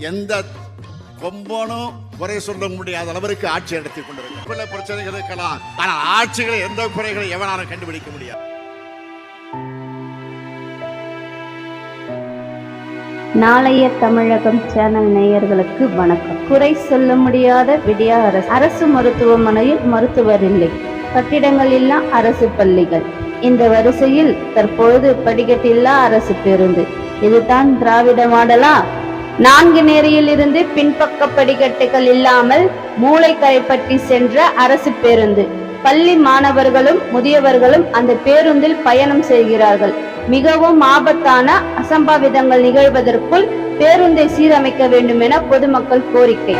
எந்த கொம்பனும் குறை சொல்ல முடியாத அளவிற்கு ஆட்சி நடத்தி கொண்டிருக்கிற பிரச்சனைகள் இருக்கலாம். ஆனால் ஆட்சிகளை எந்த குறைகளை எவனாலும் கண்டுபிடிக்க முடியாது. நாளைய தமிழகம் சேனல் நேயர்களுக்கு வணக்கம். குறை சொல்ல முடியாத விடியா அரசு மருத்துவமனையில் மருத்துவர் இல்லை, கட்டிடங்கள் இல்லா அரசு பள்ளிகள். இந்த வரிசையில் தற்பொழுது படிக்கட்டில்லா அரசு பேருந்து. இதுதான் திராவிட மாடலா? 4 நேரியில் இருந்து பின்பக்க படிக்கட்டுகள் இல்லாமல் மூளை கரைப்பட்டி சென்ற அரசு பேருந்து. பள்ளி மாணவர்களும் முதியவர்களும் அந்த பேருந்தில் பயணம் செய்கிறார்கள். மிகவும் ஆபத்தான அசம்பாவிதங்கள் நிகழ்வதற்குள் பேருந்தை சீரமைக்க வேண்டும் என பொதுமக்கள் கோரிக்கை.